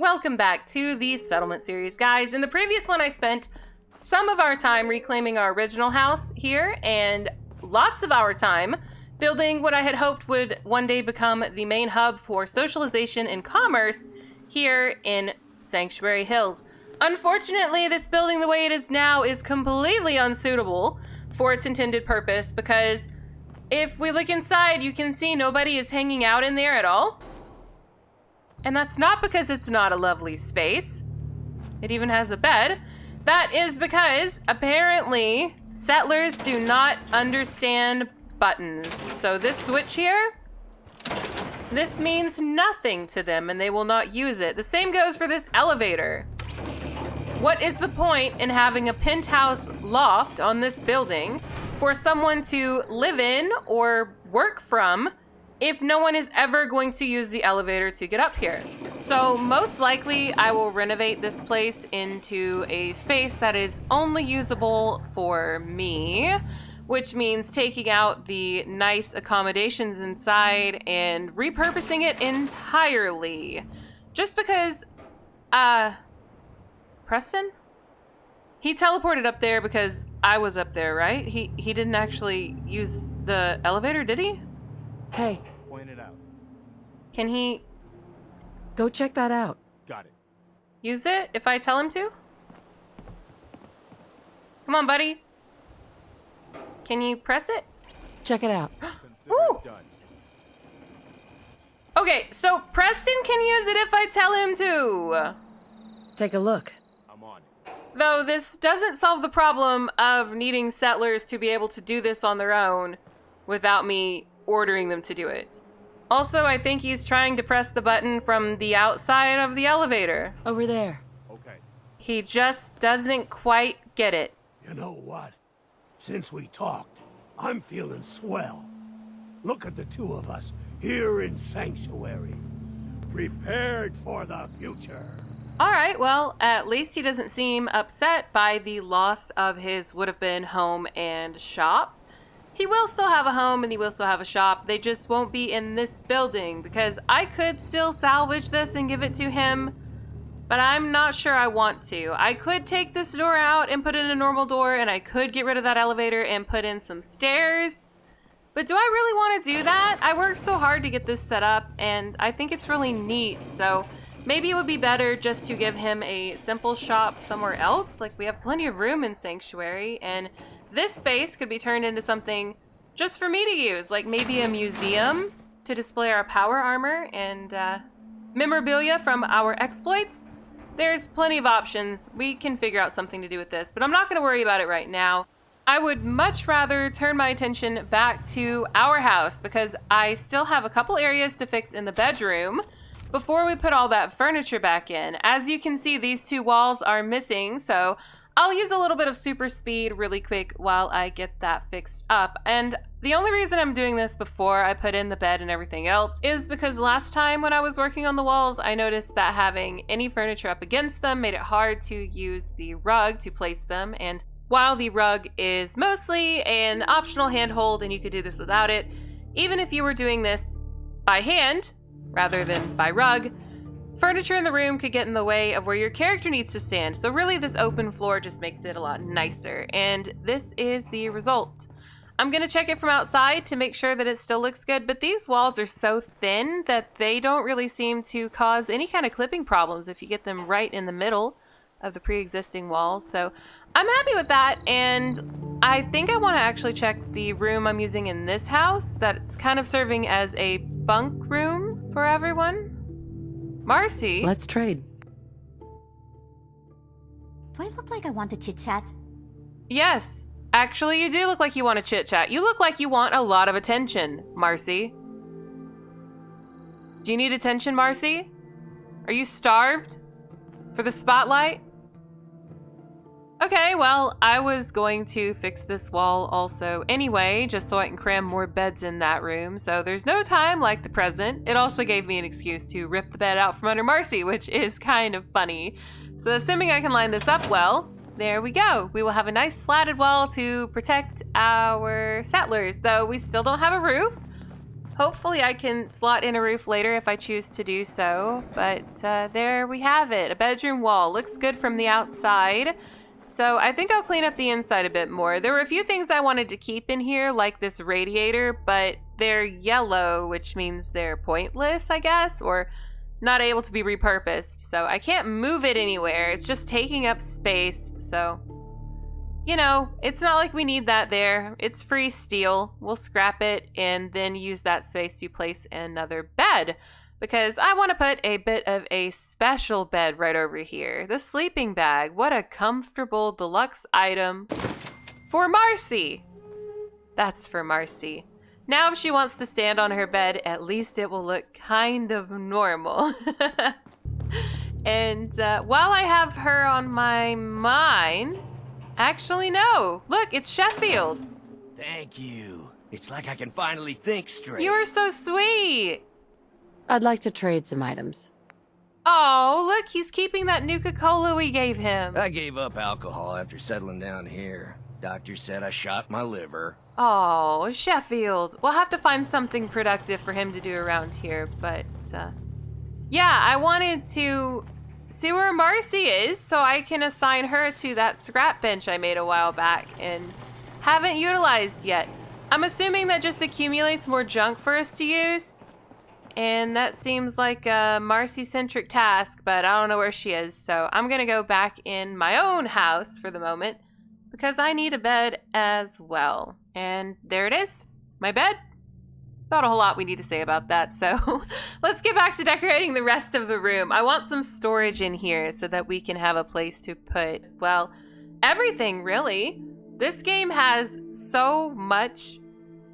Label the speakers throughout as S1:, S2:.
S1: Welcome back to the settlement series, guys. In the previous one, I spent some of our time reclaiming our original house here and lots of our time building what I had hoped would one day become the main hub for socialization and commerce here in Sanctuary Hills. Unfortunately, this building the way it is now is completely unsuitable for its intended purpose because if we look inside, you can see nobody is hanging out in there at all. And that's not because it's not a lovely space. It even has a bed. That is because apparently settlers do not understand buttons. So this switch here, this means nothing to them and they will not use it. The same goes for this elevator. What is the point in having a penthouse loft on this building for someone to live in or work from if no one is ever going to use the elevator to get up here? So most likely I will renovate this place into a space that is only usable for me, which means taking out the nice accommodations inside and repurposing it entirely. Just because, Preston? He teleported up there because I was up there, right? He didn't actually use the elevator, did he?
S2: Hey.
S3: Point it out.
S1: Can he
S2: Go check that out.
S3: Got it.
S1: use it if I tell him to? Come on, buddy. Can you press it?
S2: Check it out.
S3: Consider
S1: Ooh.
S3: it done.
S1: Okay, so Preston can use it if I tell him to.
S2: Take a look.
S3: I'm on it.
S1: Though this doesn't solve the problem of needing settlers to be able to do this on their own without me ordering them to do it. Also, I think he's trying to press the button from the outside of the elevator.
S2: Over there.
S3: Okay.
S1: He just doesn't quite get it.
S4: You know what? Since we talked, I'm feeling swell. Look at the two of us here in Sanctuary, prepared for the future.
S1: All right, well, at least he doesn't seem upset by the loss of his would-have-been home and shop. He will still have a home and he will still have a shop. They just won't be in this building because I could still salvage this and give it to him, but I'm not sure I want to. I could take this door out and put in a normal door, and I could get rid of that elevator and put in some stairs. But do I really want to do that? I worked so hard to get this set up and I think it's really neat. So maybe it would be better just to give him a simple shop somewhere else. Like, we have plenty of room in Sanctuary, and this space could be turned into something just for me to use, like maybe a museum to display our power armor and memorabilia from our exploits. There's plenty of options. We can figure out something to do with this, but I'm not going to worry about it right now. I would much rather turn my attention back to our house because I still have a couple areas to fix in the bedroom before we put all that furniture back in. As you can see, these two walls are missing, so I'll use a little bit of super speed really quick while I get that fixed up. And the only reason I'm doing this before I put in the bed and everything else is because last time when I was working on the walls, I noticed that having any furniture up against them made it hard to use the rug to place them. And while the rug is mostly an optional handhold and you could do this without it, even if you were doing this by hand rather than by rug, furniture in the room could get in the way of where your character needs to stand. So really this open floor just makes it a lot nicer, and this is the result. I'm gonna check it from outside to make sure that it still looks good, but these walls are so thin that they don't really seem to cause any kind of clipping problems if you get them right in the middle of the pre-existing wall. So I'm happy with that, and I think I want to actually check the room I'm using in this house that's kind of serving as a bunk room for everyone. Marcy?
S2: Let's trade.
S5: Do I look like I want to chit-chat?
S1: Yes. Actually, you do look like you want to chit-chat. You look like you want a lot of attention, Marcy. Do you need attention, Marcy? Are you starved for the spotlight? Okay, well, I was going to fix this wall also anyway, just so I can cram more beds in that room, so there's no time like the present. It also gave me an excuse to rip the bed out from under Marcy, which is kind of funny. So assuming I can line this up well, there we go. We will have a nice slatted wall to protect our settlers, though we still don't have a roof. Hopefully I can slot in a roof later if I choose to do so. But there we have it. A bedroom wall. Looks good from the outside. So I think I'll clean up the inside a bit more. There were a few things I wanted to keep in here, like this radiator, but they're yellow, which means they're pointless, I guess, or not able to be repurposed. So I can't move it anywhere. It's just taking up space. So, you know, it's not like we need that there. It's free steel. We'll scrap it and then use that space to place another bed, because I want to put a bit of a special bed right over here. The sleeping bag. What a comfortable deluxe item for Marcy. That's for Marcy. Now if she wants to stand on her bed, at least it will look kind of normal. And while I have her on my mind, actually no. Look, it's Sheffield.
S3: Thank you. It's like I can finally think straight.
S1: You are so sweet.
S2: I'd like to trade some items.
S1: Oh, look, he's keeping that Nuka-Cola we gave him.
S3: I gave up alcohol after settling down here. Doctor said I shot my liver.
S1: Oh, Sheffield. We'll have to find something productive for him to do around here, but, yeah, I wanted to see where Marcy is so I can assign her to that scrap bench I made a while back and haven't utilized yet. I'm assuming that just accumulates more junk for us to use. And that seems like a Marcy-centric task, but I don't know where she is. So I'm going to go back in my own house for the moment because I need a bed as well. And there it is, my bed. Not a whole lot we need to say about that. So let's get back to decorating the rest of the room. I want some storage in here so that we can have a place to put, well, everything really. This game has so much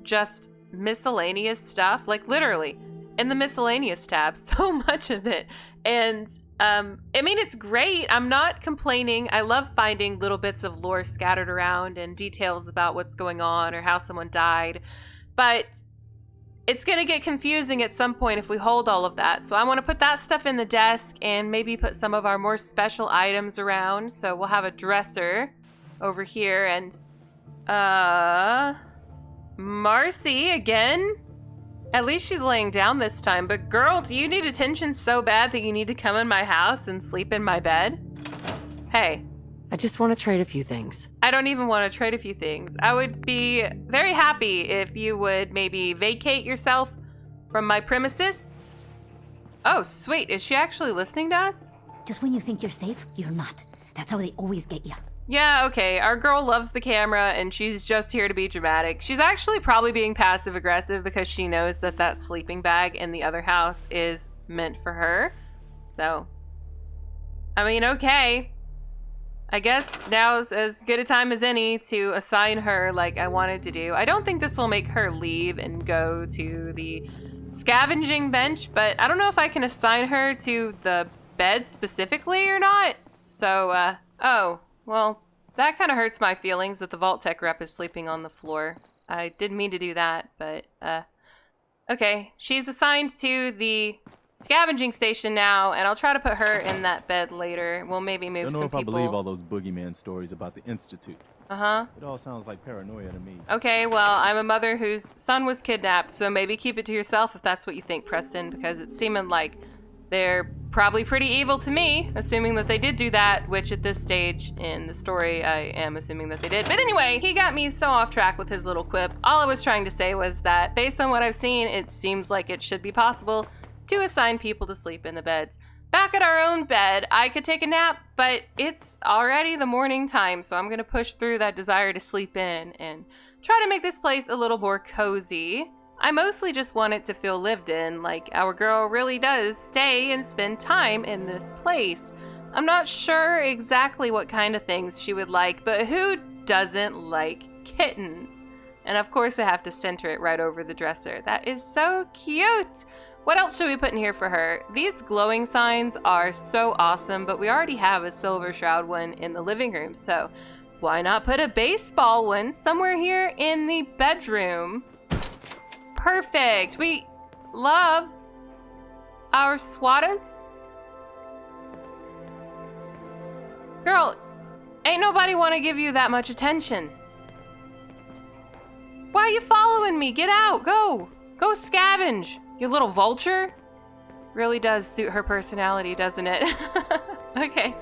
S1: just miscellaneous stuff, like literally. In the miscellaneous tab, so much of it. And I mean, it's great. I'm not complaining. I love finding little bits of lore scattered around and details about what's going on or how someone died. But it's going to get confusing at some point if we hold all of that. So I want to put that stuff in the desk and maybe put some of our more special items around. So we'll have a dresser over here and Marcy again. At least she's laying down this time, but girl, do you need attention so bad that you need to come in my house and sleep in my bed? Hey.
S2: I just want to trade a few things.
S1: I don't even want to trade a few things. I would be very happy if you would maybe vacate yourself from my premises. Oh, sweet. Is she actually listening to us?
S5: Just when you think you're safe, you're not. That's how they always get you.
S1: Yeah, okay. Our girl loves the camera and she's just here to be dramatic. She's actually probably being passive-aggressive because she knows that that sleeping bag in the other house is meant for her. So, I mean, okay. I guess now's as good a time as any to assign her like I wanted to do. I don't think this will make her leave and go to the scavenging bench, but I don't know if I can assign her to the bed specifically or not. So, oh. Well, that kind of hurts my feelings that the Vault Tech rep is sleeping on the floor. I didn't mean to do that, but, okay. She's assigned to the scavenging station now, and I'll try to put her in that bed later. We'll maybe move some people.
S6: I don't know if I believe all those boogeyman stories about the Institute.
S1: Uh-huh.
S6: It all sounds like paranoia to me.
S1: Okay, well, I'm a mother whose son was kidnapped, so maybe keep it to yourself if that's what you think, Preston, because it's seeming like they're probably pretty evil to me, assuming that they did do that, which at this stage in the story, I am assuming that they did. But anyway, he got me so off track with his little quip. All I was trying to say was that based on what I've seen, it seems like it should be possible to assign people to sleep in the beds. Back at our own bed, I could take a nap, but it's already the morning time, so I'm gonna push through that desire to sleep in and try to make this place a little more cozy. I mostly just want it to feel lived in, like our girl really does stay and spend time in this place. I'm not sure exactly what kind of things she would like, but who doesn't like kittens? And of course I have to center it right over the dresser. That is so cute! What else should we put in here for her? These glowing signs are so awesome, but we already have a silver shroud one in the living room, so why not put a baseball one somewhere here in the bedroom? Perfect. We love our swatas. Girl, ain't nobody want to give you that much attention. Why are you following me? Get out. Go. Go scavenge, you little vulture. Really does suit her personality, doesn't it? Okay.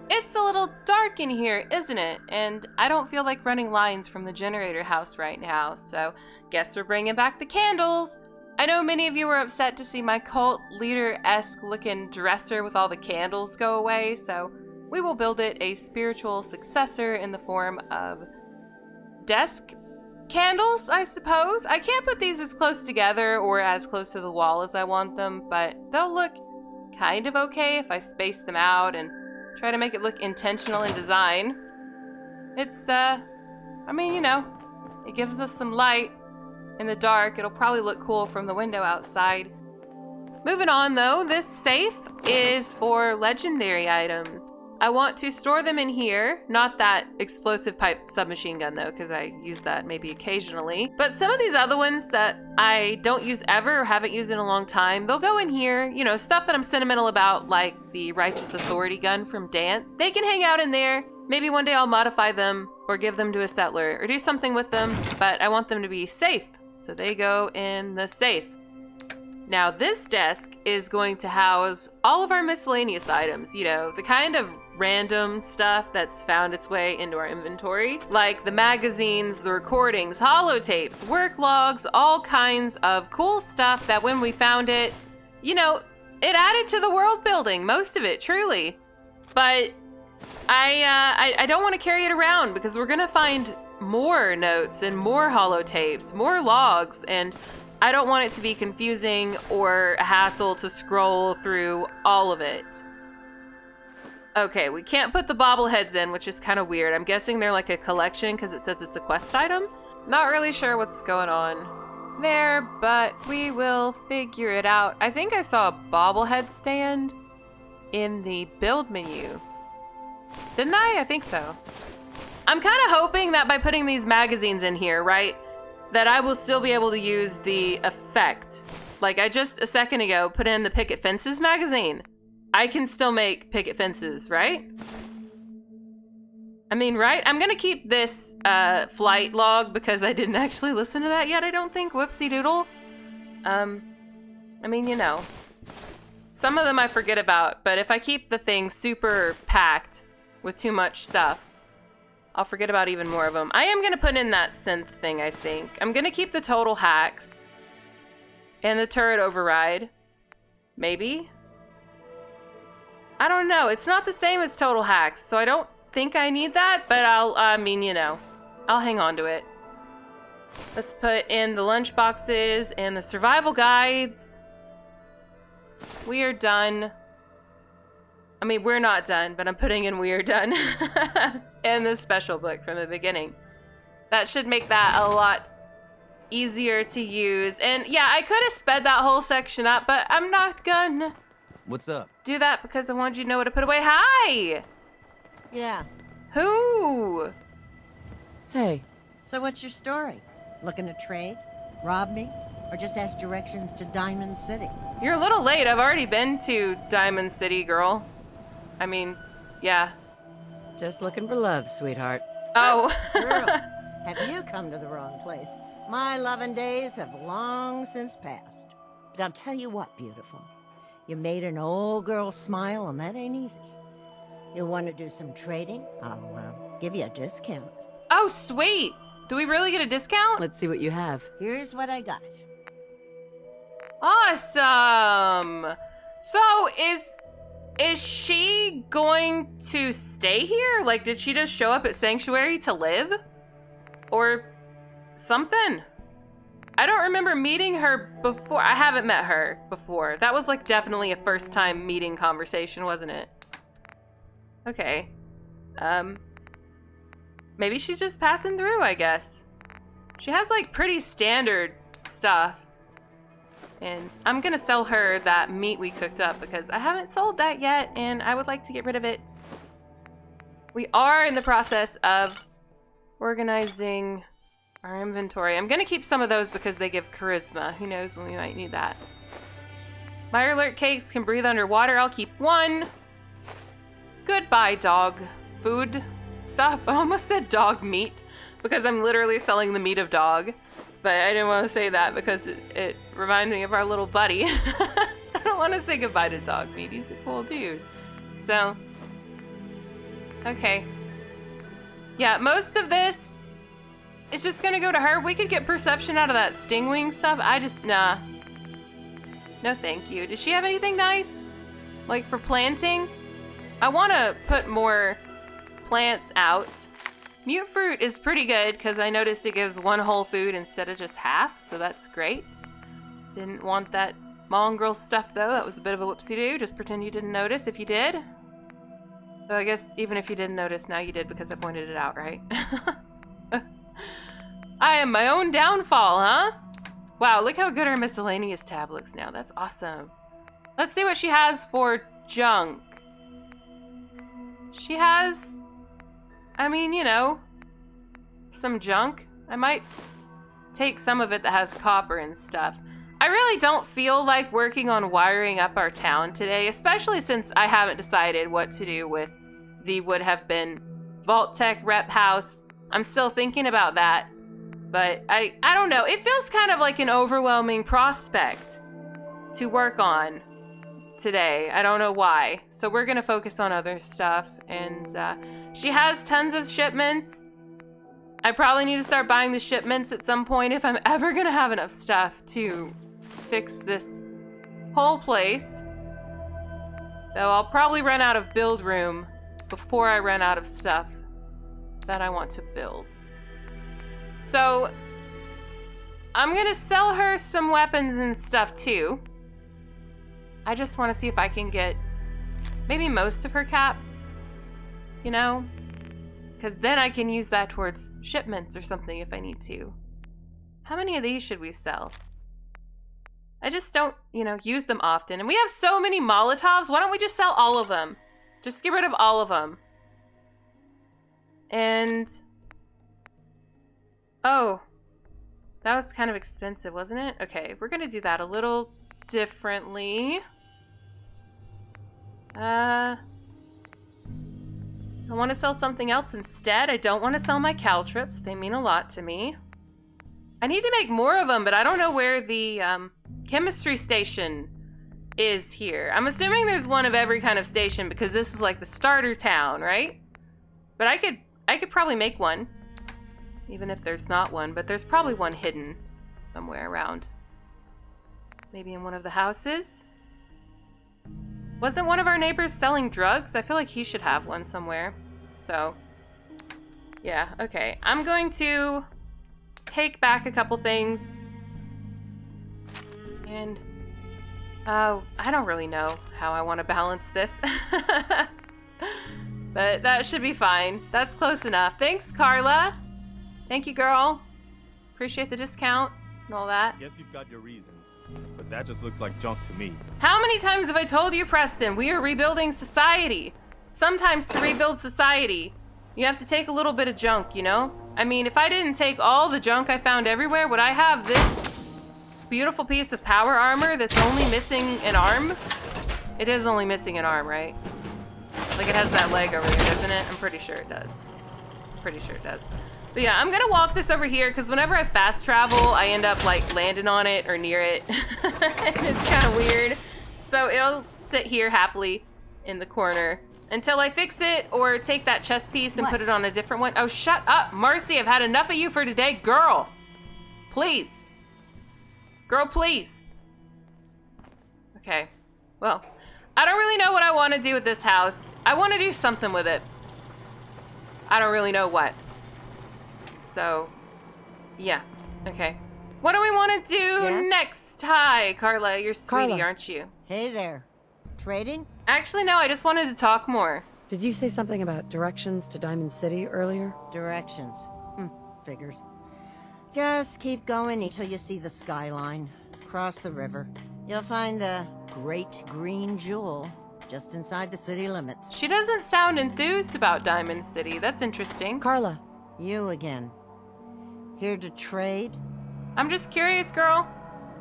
S1: It's a little dark in here, isn't it? And I don't feel like running lines from the generator house right now, so guess we're bringing back the candles. I know many of you were upset to see my cult leader-esque looking dresser with all the candles go away, so we will build it a spiritual successor in the form of desk candles, I suppose. I can't put these as close together or as close to the wall as I want them, but they'll look kind of okay if I space them out and try to make it look intentional in design. It's, I mean, you know, it gives us some light in the dark. It'll probably look cool from the window outside. Moving on, though, this safe is for legendary items. I want to store them in here. Not that explosive pipe submachine gun, though, because I use that maybe occasionally. But some of these other ones that I don't use ever or haven't used in a long time, they'll go in here. You know, stuff that I'm sentimental about, like the Righteous Authority gun from Dance. They can hang out in there. Maybe one day I'll modify them or give them to a settler or do something with them, but I want them to be safe. So they go in the safe. Now this desk is going to house all of our miscellaneous items, you know, the kind of random stuff that's found its way into our inventory, like the magazines, the recordings, holotapes, work logs, all kinds of cool stuff that when we found it, you know, it added to the world building, most of it, truly. But I don't want to carry it around because we're gonna find more notes and more holotapes, more logs, and I don't want it to be confusing or a hassle to scroll through all of it. Okay, we can't put the bobbleheads in, which is kind of weird. I'm guessing they're like a collection because it says it's a quest item. Not really sure what's going on there, but we will figure it out. I think I saw a bobblehead stand in the build menu. Didn't I? I think so. I'm kind of hoping that by putting these magazines in here, right, that I will still be able to use the effect. Like I just a second ago put in the picket fences magazine. I can still make picket fences, right? I mean, right? I'm gonna keep this flight log because I didn't actually listen to that yet, I don't think. Whoopsie doodle. I mean, you know. Some of them I forget about, but if I keep the thing super packed with too much stuff, I'll forget about even more of them. I am gonna put in that synth thing, I think. I'm gonna keep the total hacks and the turret override. Maybe? I don't know. It's not the same as total hacks, so I don't think I need that, but I mean, you know, I'll hang on to it. Let's put in the lunch boxes and the survival guides. We are done. I mean, we're not done, but I'm putting in we are done. And the special book from the beginning. That should make that a lot easier to use. And yeah, I could have sped that whole section up, but I'm not gonna
S3: What's up?
S1: do that because I wanted you to know what to put away. Hi!
S7: Yeah.
S1: Who?
S2: Hey,
S7: So what's your story? Looking to trade? Rob me? Or just ask directions to Diamond City?
S1: You're a little late. I've already been to Diamond City, girl. I mean, yeah.
S2: just looking for love, sweetheart.
S1: Oh.
S7: Girl, have you come to the wrong place? My loving days have long since passed. But I'll tell you what, beautiful. You made an old girl smile, and that ain't easy. You want to do some trading? I'll give you a discount.
S1: Oh, sweet. Do we really get a discount?
S2: Let's see what you have.
S7: Here's what I got.
S1: Awesome. So is she going to stay here? Like, did she just show up at Sanctuary to live? Or something? I don't remember meeting her before. I haven't met her before. That was like definitely a first time meeting conversation, wasn't it? Okay. Maybe she's just passing through, I guess. She has like pretty standard stuff. And I'm gonna sell her that meat we cooked up because I haven't sold that yet and I would like to get rid of it. We are in the process of organizing our inventory. I'm gonna keep some of those because they give charisma. Who knows when we might need that. My alert cakes can breathe underwater. I'll keep one. Goodbye, dog food stuff. I almost said dog meat because I'm literally selling the meat of dog. But I didn't want to say that because it reminds me of our little buddy. I don't want to say goodbye to Dog Meat. He's a cool dude. So, okay. Yeah, most of this is just gonna go to her. We could get perception out of that stingwing stuff. Nah. No thank you. Does she have anything nice? Like for planting? I want to put more plants out. Mute fruit is pretty good because I noticed it gives 1 whole food instead of just half, so that's great. Didn't want that mongrel stuff though. That was a bit of a whoopsie-doo. Just pretend you didn't notice if you did. So I guess even if you didn't notice, now you did because I pointed it out, right? I am my own downfall, huh? Wow, look how good our miscellaneous tab looks now. That's awesome. Let's see what she has for junk. She has, I mean, you know, some junk. I might take some of it that has copper and stuff. I really don't feel like working on wiring up our town today, especially since I haven't decided what to do with the would have been Vault Tech rep house. I'm still thinking about that, but I don't know. It feels kind of like an overwhelming prospect to work on today. I don't know why. So we're gonna focus on other stuff, and she has tons of shipments. I probably need to start buying the shipments at some point if I'm ever gonna have enough stuff to fix this whole place. Though I'll probably run out of build room before I run out of stuff that I want to build. So I'm gonna sell her some weapons and stuff too. I just want to see if I can get maybe most of her caps, you know? Because then I can use that towards shipments or something if I need to. How many of these should we sell? I just don't, you know, use them often. And we have so many Molotovs. Why don't we just sell all of them? Just get rid of all of them. And... oh. That was kind of expensive, wasn't it? Okay, we're going to do that a little differently. I want to sell something else instead. I don't want to sell my caltrips. They mean a lot to me. I need to make more of them, but I don't know where the chemistry station is here. I'm assuming there's one of every kind of station because this is like the starter town, right? But I could probably make one, even if there's not one, but there's probably one hidden somewhere around. Maybe in one of the houses? Wasn't one of our neighbors selling drugs? I feel like he should have one somewhere. So, yeah, okay. I'm going to take back a couple things. And, I don't really know how I want to balance this. But that should be fine. That's close enough. Thanks, Carla. Thank you, girl. Appreciate the discount and all that.
S6: Guess you've got your reasons, but that just looks like junk to me.
S1: How many times have I told you, Preston? We are rebuilding society. Sometimes to rebuild society, you have to take a little bit of junk, you know? I mean, if I didn't take all the junk I found everywhere, would I have this beautiful piece of power armor that's only missing an arm? It is only missing an arm, right? Like it has that leg over there, doesn't it? I'm pretty sure it does. Pretty sure it does. But yeah, I'm gonna walk this over here because whenever I fast travel, I end up like landing on it or near it. It's kind of weird. So it'll sit here happily in the corner until I fix it or take that chest piece and put it on a different one. Oh, shut up, Marcy. I've had enough of you for today. Girl, please. Girl, please. Okay, well, I don't really know what I want to do with this house. I want to do something with it. I don't really know what. So, yeah, okay. What do we want to do next? Hi, Carla, you're sweetie,
S2: Carla.
S1: aren't you?
S7: Hey there. Trading?
S1: Actually, no, I just wanted to talk more.
S2: Did you say something about directions to Diamond City earlier?
S7: Directions. Figures. Just keep going until you see the skyline. Cross the river. You'll find the Great Green Jewel just inside the city limits.
S1: She doesn't sound enthused about Diamond City. That's interesting.
S2: Carla.
S7: You again. Here to trade?
S1: I'm just curious, girl.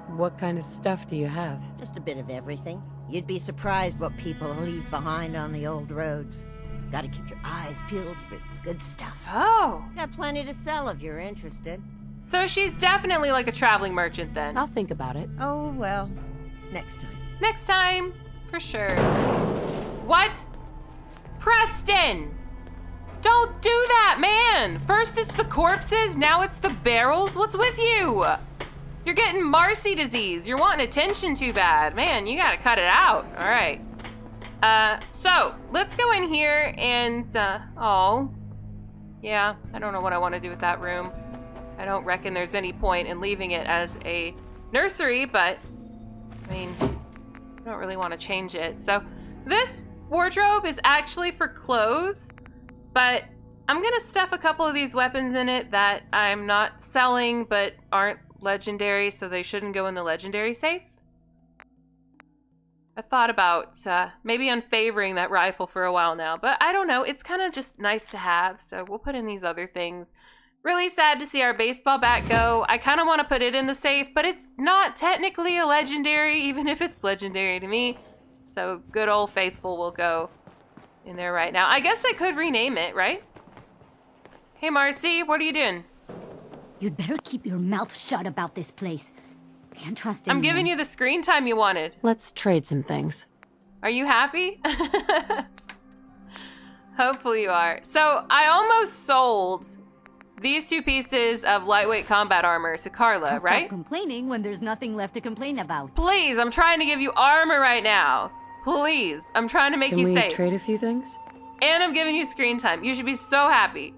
S2: What kind of stuff do you have?
S7: Just a bit of everything. You'd be surprised what people leave behind on the old roads. Gotta keep your eyes peeled for good stuff.
S1: Oh.
S7: Got plenty to sell if you're interested.
S1: So she's definitely like a traveling merchant then.
S2: I'll think about it.
S7: Oh, well, next time.
S1: Next time, for sure. What? Preston! Don't do that, man! First it's the corpses, now it's the barrels. What's with you? You're getting Marcy disease. You're wanting attention too bad. Man, you gotta cut it out. All right. So let's go in here and, oh. Yeah, I don't know what I want to do with that room. I don't reckon there's any point in leaving it as a nursery, but, I mean, I don't really want to change it. So this wardrobe is actually for clothes, but I'm gonna stuff a couple of these weapons in it that I'm not selling but aren't legendary, so they shouldn't go in the legendary safe. I thought about maybe unfavoring that rifle for a while now, but I don't know. It's kind of just nice to have, so we'll put in these other things. Really sad to see our baseball bat go. I kind of want to put it in the safe, but it's not technically a legendary, even if it's legendary to me. So good old faithful will go in there right now. I guess I could rename it, right? Hey, Marcy, what are you doing?
S5: You'd better keep your mouth shut about this place. Can't trust anyone.
S1: I'm giving you the screen time you wanted.
S2: Let's trade some things.
S1: Are you happy? Hopefully you are. So I almost sold these 2 pieces of lightweight combat armor to Carla, right?
S5: Stop complaining when there's nothing left to complain about.
S1: Please, I'm trying to give you armor right now. Please, I'm trying to make
S2: Can
S1: you
S2: we
S1: safe.
S2: trade a few things?
S1: And I'm giving you screen time. You should be so happy.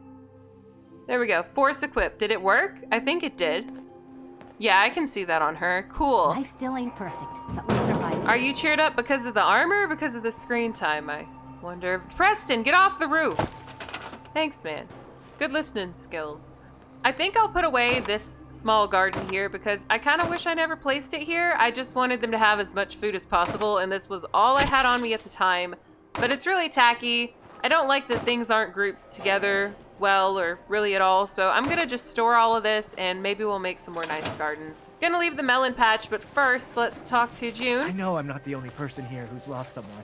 S1: There we go. Force equip. Did it work? I think it did. Yeah, I can see that on her. Cool.
S5: Life still ain't perfect, but we're surviving.
S1: Are you cheered up because of the armor or because of the screen time? I wonder. Preston, get off the roof. Thanks, man. Good listening skills. I think I'll put away this small garden here because I kind of wish I never placed it here. I just wanted them to have as much food as possible, and this was all I had on me at the time. But it's really tacky. I don't like that things aren't grouped together well or really at all, so I'm gonna just store all of this and maybe we'll make some more nice gardens. Gonna leave the melon patch, but first let's talk to
S8: I
S1: June.
S8: know I'm not the only person here who's lost someone.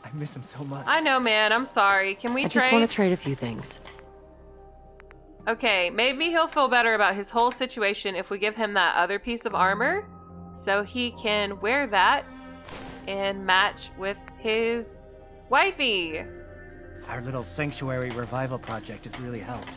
S8: I miss him so much.
S1: I know, man. I'm sorry. Can we
S2: I
S1: trade?
S2: just want to trade a few things.
S1: Okay, maybe he'll feel better about his whole situation if we give him that other piece of armor so he can wear that and match with his wifey.
S8: Our little sanctuary revival project has really helped.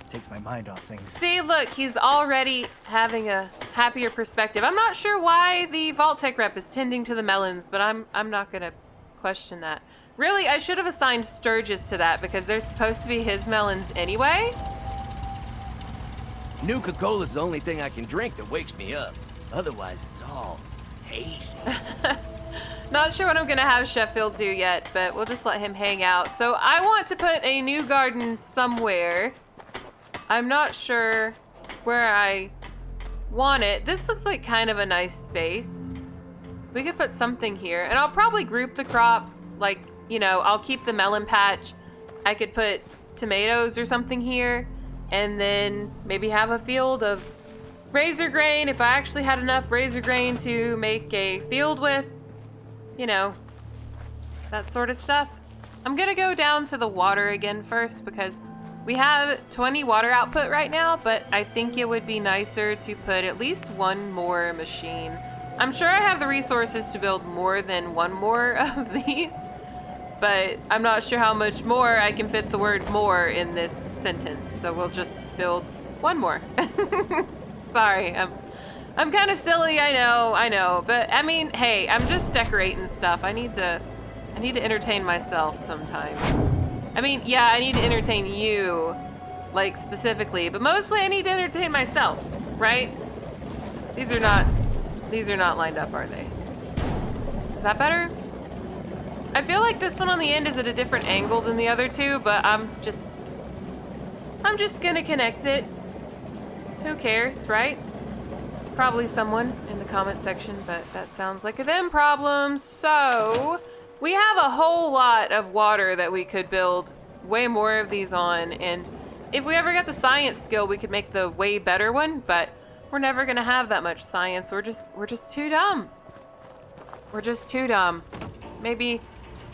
S8: Takes my mind off things.
S1: See, look, he's already having a happier perspective. I'm not sure why the Vault Tech rep is tending to the melons, but I'm not gonna question that. Really, I should have assigned Sturgis to that because they're supposed to be his melons anyway.
S3: Nuka-Cola's the only thing I can drink that wakes me up. Otherwise, it's all hazy.
S1: Not sure what I'm gonna have Sheffield do yet, but we'll just let him hang out. So I want to put a new garden somewhere. I'm not sure where I want it. This looks like kind of a nice space. We could put something here, and I'll probably group the crops. Like, you know, I'll keep the melon patch. I could put tomatoes or something here, and then maybe have a field of razor grain if I actually had enough razor grain to make a field with. You know, that sort of stuff. I'm gonna go down to the water again first because we have 20 water output right now, but I think it would be nicer to put at least one more machine. I'm sure I have the resources to build more than one more of these, but I'm not sure how much more I can fit the word more in this sentence, so we'll just build one more. Sorry, I'm kind of silly, I know, but I mean, hey, I'm just decorating stuff. I need to entertain myself sometimes. I mean, yeah, I need to entertain you, like, specifically, but mostly I need to entertain myself, right? These are not lined up, are they? Is that better? I feel like this one on the end is at a different angle than the other two, but I'm just gonna connect it. Who cares, right? Probably someone in the comment section, but that sounds like a them problem. So we have a whole lot of water that we could build way more of these on, and if we ever got the science skill, we could make the way better one, but we're never gonna have that much science. We're just too dumb. We're just too dumb. Maybe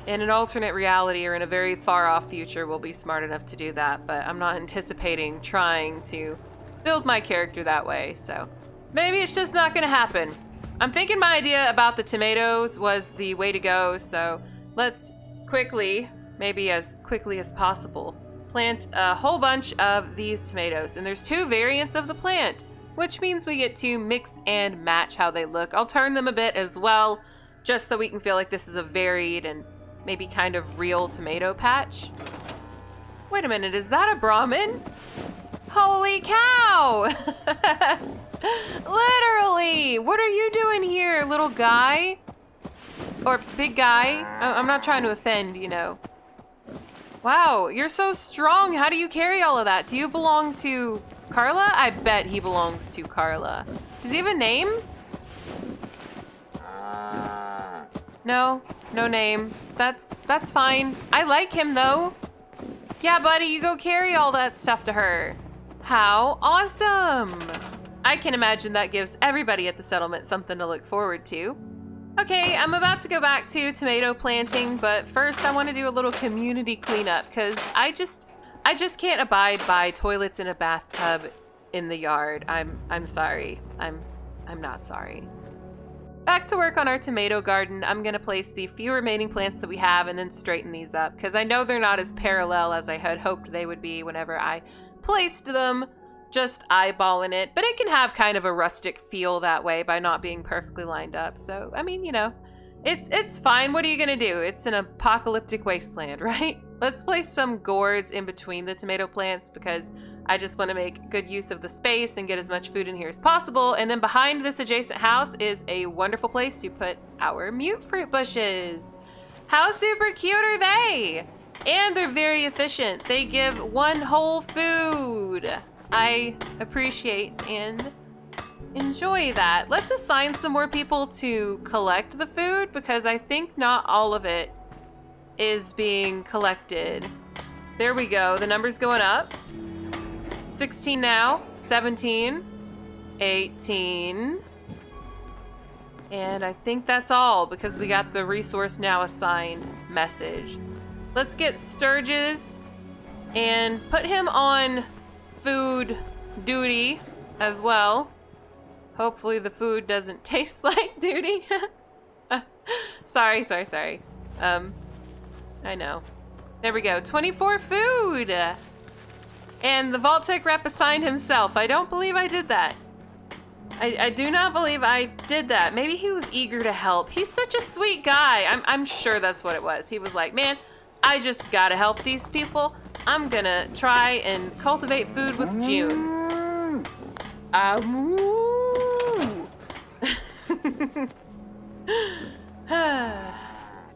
S1: In an alternate reality or in a very far off future, we'll be smart enough to do that, but I'm not anticipating trying to build my character that way, so maybe it's just not gonna happen. I'm thinking my idea about the tomatoes was the way to go, so let's quickly, maybe as quickly as possible, plant a whole bunch of these tomatoes. And there's 2 variants of the plant, which means we get to mix and match how they look. I'll turn them a bit as well, just so we can feel like this is a varied and maybe kind of real tomato patch. Wait a minute, is that a Brahmin? Holy cow! Literally! What are you doing here, little guy? Or big guy? I'm not trying to offend, you know. Wow, you're so strong. How do you carry all of that? Do you belong to Carla? I bet he belongs to Carla. Does he have a name? No, no name. That's fine. I like him though. Yeah, buddy, you go carry all that stuff to her. How awesome! I can imagine that gives everybody at the settlement something to look forward to. Okay, I'm about to go back to tomato planting, but first I want to do a little community cleanup because I just can't abide by toilets in a bathtub in the yard. I'm sorry. I'm not sorry. Back to work on our tomato garden. I'm gonna place the few remaining plants that we have and then straighten these up because I know they're not as parallel as I had hoped they would be whenever I placed them, just eyeballing it, but it can have kind of a rustic feel that way by not being perfectly lined up. So, I mean, you know, it's fine. What are you gonna do? It's an apocalyptic wasteland, right? Let's place some gourds in between the tomato plants because I just want to make good use of the space and get as much food in here as possible. And then behind this adjacent house is a wonderful place to put our mute fruit bushes. How super cute are they? And they're very efficient. They give 1 whole food. I appreciate and enjoy that. Let's assign some more people to collect the food because I think not all of it is being collected. There we go. The number's going up. 16 now, 17, 18. And I think that's all because we got the resource now assigned message. Let's get Sturgis and put him on food duty as well. Hopefully the food doesn't taste like duty. Sorry. I know. There we go. 24 food. And the Vault Tech rep assigned himself. I don't believe I did that. I do not believe I did that. Maybe he was eager to help. He's such a sweet guy. I'm sure that's what it was. He was like, man, I just gotta help these people. I'm gonna try and cultivate food with June.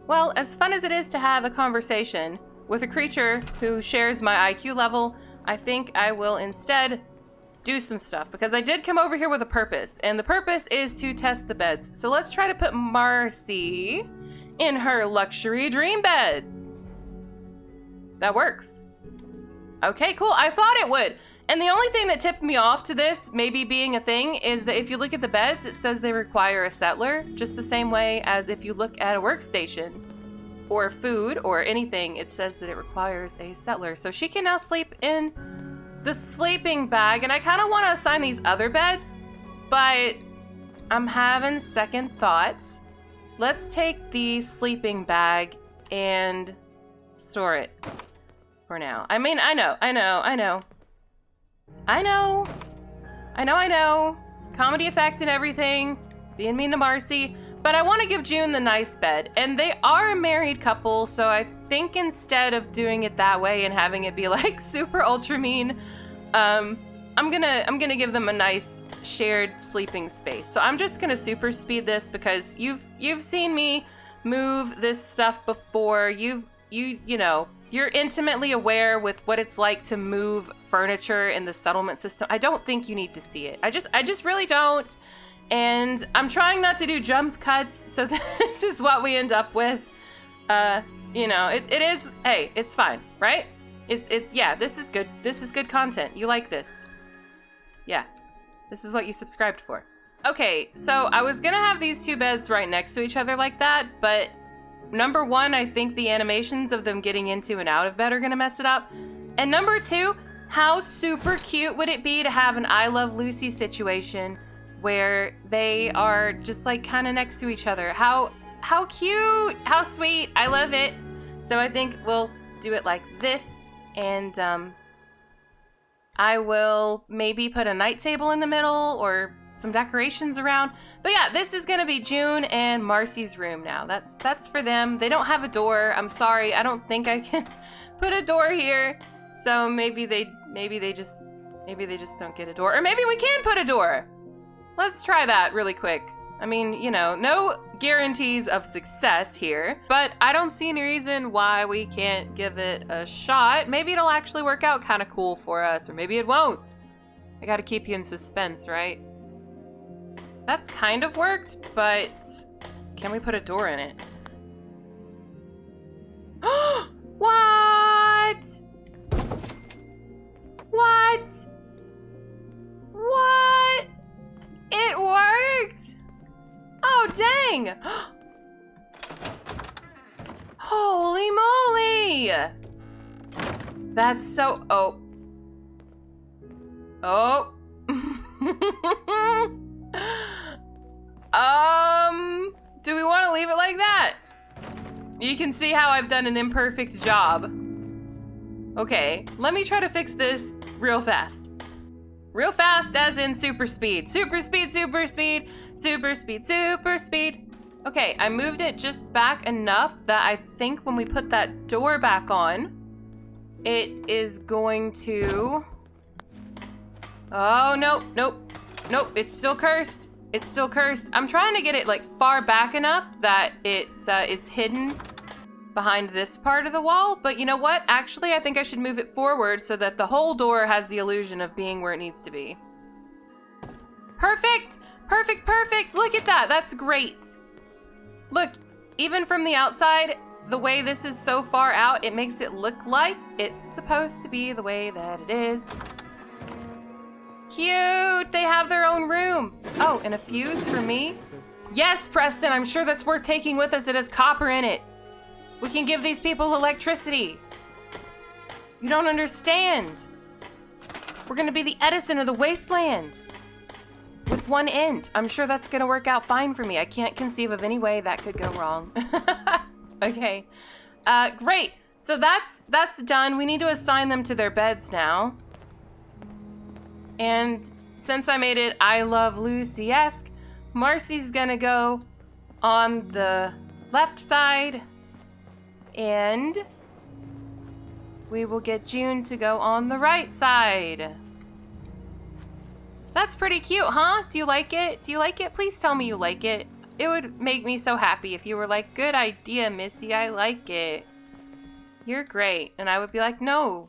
S1: Well, as fun as it is to have a conversation with a creature who shares my IQ level, I think I will instead do some stuff because I did come over here with a purpose, and the purpose is to test the beds. So let's try to put Marcy in her luxury dream bed. That works. Okay, cool. I thought it would. And the only thing that tipped me off to this maybe being a thing is that if you look at the beds, it says they require a settler, just the same way as if you look at a workstation or food or anything, it says that it requires a settler. So she can now sleep in the sleeping bag, and I kind of want to assign these other beds, but I'm having second thoughts. Let's take the sleeping bag and store it for now. I mean, I know. Comedy effect and everything, being mean to Marcy, but I want to give June the nice bed. And they are a married couple, so I think instead of doing it that way and having it be like super ultra mean, I'm gonna give them a nice shared sleeping space. So I'm just gonna super speed this because you've seen me move this stuff before. You know, you're intimately aware with what it's like to move furniture in the settlement system. I don't think you need to see it. I just really don't. And I'm trying not to do jump cuts, so this is what we end up with. You know, it is, hey, it's fine, right? It's yeah, this is good. This is good content. You like this. Yeah, this is what you subscribed for. Okay, so I was gonna have these two beds right next to each other like that, but number one, I think the animations of them getting into and out of bed are gonna mess it up. And number two, how super cute would it be to have an I Love Lucy situation where they are just like kind of next to each other? How cute, how sweet, I love it. So I think we'll do it like this, and I will maybe put a night table in the middle or some decorations around. But yeah, this is gonna be June and Marcy's room now. That's for them. They don't have a door. I'm sorry, I don't think I can put a door here. So maybe they just don't get a door, or maybe we can put a door. Let's try that really quick. I mean, you know, no guarantees of success here, but I don't see any reason why we can't give it a shot. Maybe it'll actually work out kind of cool for us, or maybe it won't. I gotta keep you in suspense, right? That's kind of worked, but can we put a door in it? What? What? What? It worked! Oh, dang! Holy moly! That's so... Oh. Oh. Do we want to leave it like that? You can see how I've done an imperfect job. Okay, let me try to fix this real fast. Real fast as in super speed. Super speed, super speed, super speed, super speed. Okay, I moved it just back enough that I think when we put that door back on, it is going to... Oh, nope, nope, nope, it's still cursed. It's still cursed. I'm trying to get it like far back enough that it is hidden behind this part of the wall, but you know what? Actually, I think I should move it forward so that the whole door has the illusion of being where it needs to be. Perfect! Perfect, perfect! Look at that! That's great! Look, even from the outside, the way this is so far out, it makes it look like it's supposed to be the way that it is. Cute! They have their own room! Oh, and a fuse for me? Yes, Preston! I'm sure that's worth taking with us. It has copper in it. We can give these people electricity. You don't understand. We're gonna be the Edison of the wasteland. With one end. I'm sure that's gonna work out fine for me. I can't conceive of any way that could go wrong. Okay. Great. So that's done. We need to assign them to their beds now. And since I made it I Love Lucy-esque, Marcy's gonna go on the left side, and we will get June to go on the right side. That's pretty cute, huh? Do you like it? Do you like it? Please tell me you like it. It would make me so happy if you were like, good idea, Missy, I like it. You're great. And I would be like, no,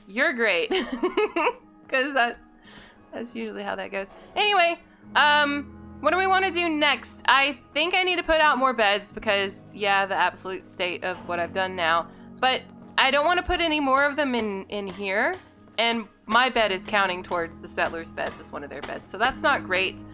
S1: you're great. Because that's usually how that goes. Anyway, what do we want to do next? I think I need to put out more beds because, yeah, the absolute state of what I've done now. But I don't want to put any more of them in here. And my bed is counting towards the settlers' beds as one of their beds, so that's not great.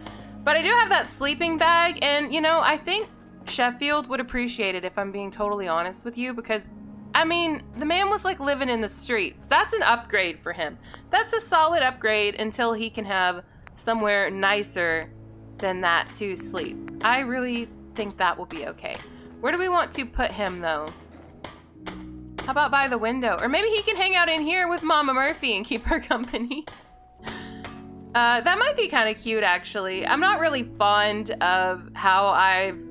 S1: But I do have that sleeping bag, and, you know, I think Sheffield would appreciate it if I'm being totally honest with you, because, I mean, the man was, like, living in the streets. That's an upgrade for him. That's a solid upgrade until he can have somewhere nicer than that to sleep. I really think that will be okay. Where do we want to put him, though? How about by the window? Or maybe he can hang out in here with Mama Murphy and keep her company. That might be kind of cute, actually. I'm not really fond of how I've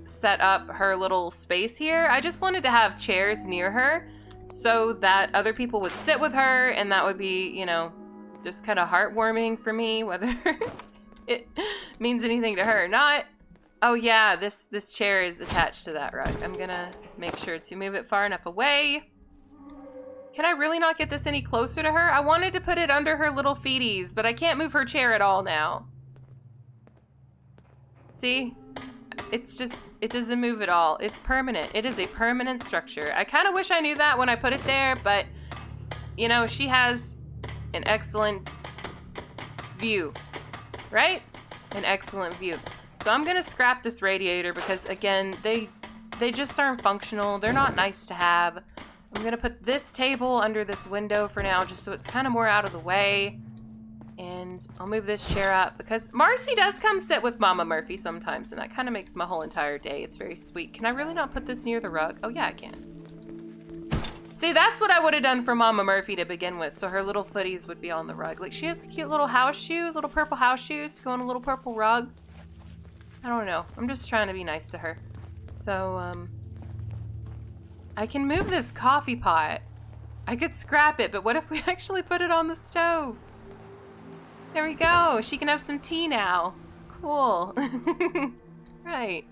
S1: set up her little space here. I just wanted to have chairs near her so that other people would sit with her, and that would be, you know, just kind of heartwarming for me, whether it means anything to her or not. Oh yeah, this chair is attached to that rug. I'm gonna make sure to move it far enough away. Can I really not get this any closer to her? I wanted to put it under her little feeties, but I can't move her chair at all now. See? It's just, it doesn't move at all. It's permanent. It is a permanent structure. I kind of wish I knew that when I put it there, but, you know, she has an excellent view, right? An excellent view. So I'm gonna scrap this radiator because, again, they they just aren't functional. They're not nice to have. I'm gonna put this table under this window for now, just so it's kind of more out of the way. And I'll move this chair up because Marcy does come sit with Mama Murphy sometimes, and that kind of makes my whole entire day. It's very sweet. Can I really not put this near the rug? Oh yeah, I can. See, that's what I would have done for Mama Murphy to begin with, so her little footies would be on the rug. Like, she has cute little house shoes, little purple house shoes to go on a little purple rug. I don't know. I'm just trying to be nice to her. So, I can move this coffee pot. I could scrap it, but what if we actually put it on the stove? There we go. She can have some tea now. Cool. Right.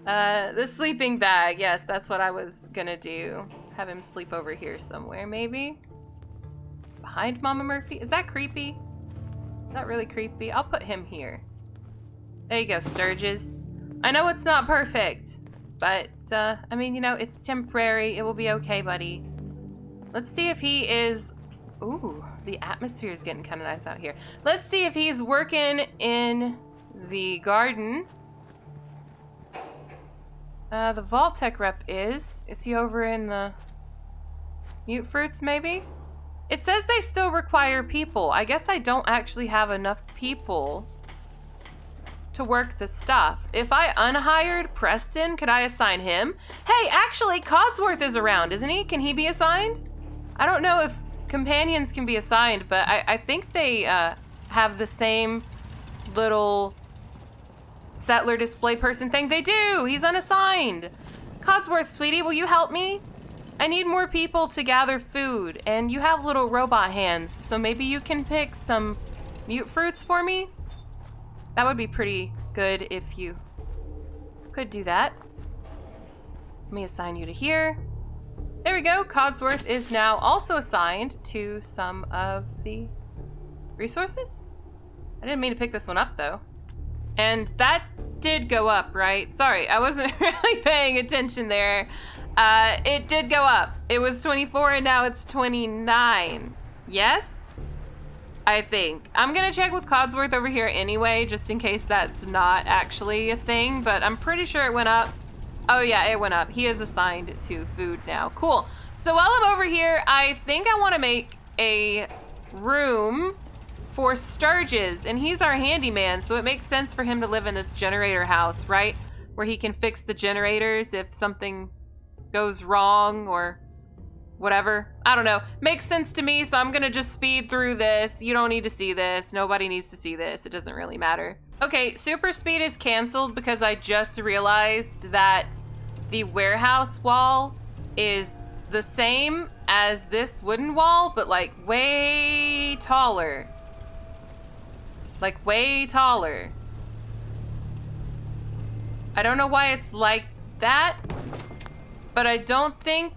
S1: The sleeping bag. Yes, that's what I was gonna do. Have him sleep over here somewhere, maybe? Behind Mama Murphy? Is that creepy? Is that really creepy? I'll put him here. There you go, Sturges. I know it's not perfect, but, I mean, you know, it's temporary. It will be okay, buddy. Let's see if he is... Ooh, the atmosphere is getting kind of nice out here. Let's see if he's working in the garden. The Vault-Tec rep is. Is he over in the mute fruits, maybe? It says they still require people. I guess I don't actually have enough people to work the stuff. If I unhired Preston, could I assign him? Hey, actually, Codsworth is around, isn't he? Can he be assigned? I don't know if companions can be assigned, but I think they have the same little settler display person thing. They do! He's unassigned! Codsworth, sweetie, will you help me? I need more people to gather food, and you have little robot hands, so maybe you can pick some mute fruits for me? That would be pretty good if you could do that. Let me assign you to here. There we go. Codsworth is now also assigned to some of the resources. I didn't mean to pick this one up, though. And that did go up, right? Sorry, I wasn't really paying attention there. It did go up. It was 24 and now it's 29. Yes? I think. I'm gonna check with Codsworth over here anyway, just in case that's not actually a thing, but I'm pretty sure it went up. Oh yeah, it went up. He is assigned to food now. Cool. So while I'm over here, I think I want to make a room for Sturges, and he's our handyman, so it makes sense for him to live in this generator house, right? Where he can fix the generators if something goes wrong or whatever. I don't know. Makes sense to me, so I'm gonna just speed through this. You don't need to see this. Nobody needs to see this. It doesn't really matter. Okay, super speed is canceled because I just realized that the warehouse wall is the same as this wooden wall, but like way taller. Like way taller. I don't know why it's like that, but I don't think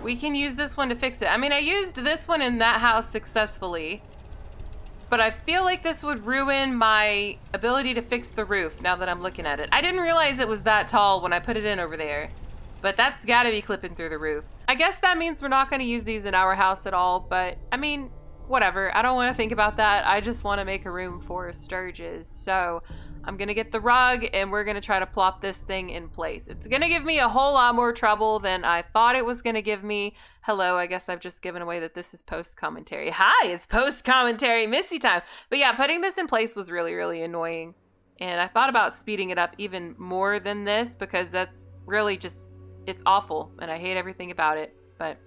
S1: we can use this one to fix it. I mean, I used this one in that house successfully, but I feel like this would ruin my ability to fix the roof now that I'm looking at it. I didn't realize it was that tall when I put it in over there, but that's gotta be clipping through the roof. I guess that means we're not gonna use these in our house at all, but I mean, whatever. I don't want to think about that. I just want to make a room for Sturges. So I'm going to get the rug and we're going to try to plop this thing in place. It's going to give me a whole lot more trouble than I thought it was going to give me. Hello, I guess I've just given away that this is post-commentary. Hi, it's post-commentary Misty time. But yeah, putting this in place was really, really annoying. And I thought about speeding it up even more than this because that's really just, it's awful and I hate everything about it. But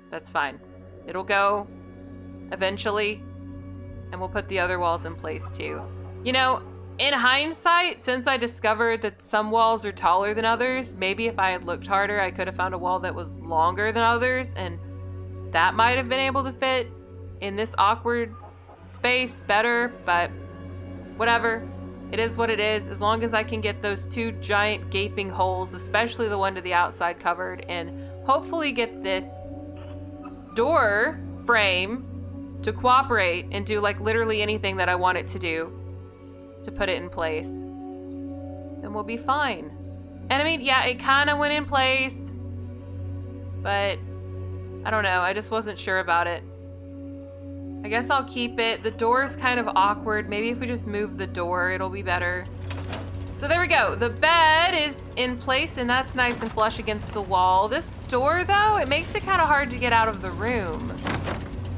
S1: that's fine. It'll go eventually, and we'll put the other walls in place too. You know, in hindsight, since I discovered that some walls are taller than others, maybe if I had looked harder, I could have found a wall that was longer than others, and that might have been able to fit in this awkward space better, but whatever. It is what it is, as long as I can get those two giant gaping holes, especially the one to the outside covered, and hopefully get this door frame to cooperate and do like literally anything that I want it to do to put it in place, then we'll be fine. And I mean, yeah, it kind of went in place, but I don't know. I just wasn't sure about it. I guess I'll keep it. The door is kind of awkward. Maybe if we just move the door, it'll be better. So there we go. The bed is in place, and that's nice and flush against the wall. This door, though, it makes it kind of hard to get out of the room.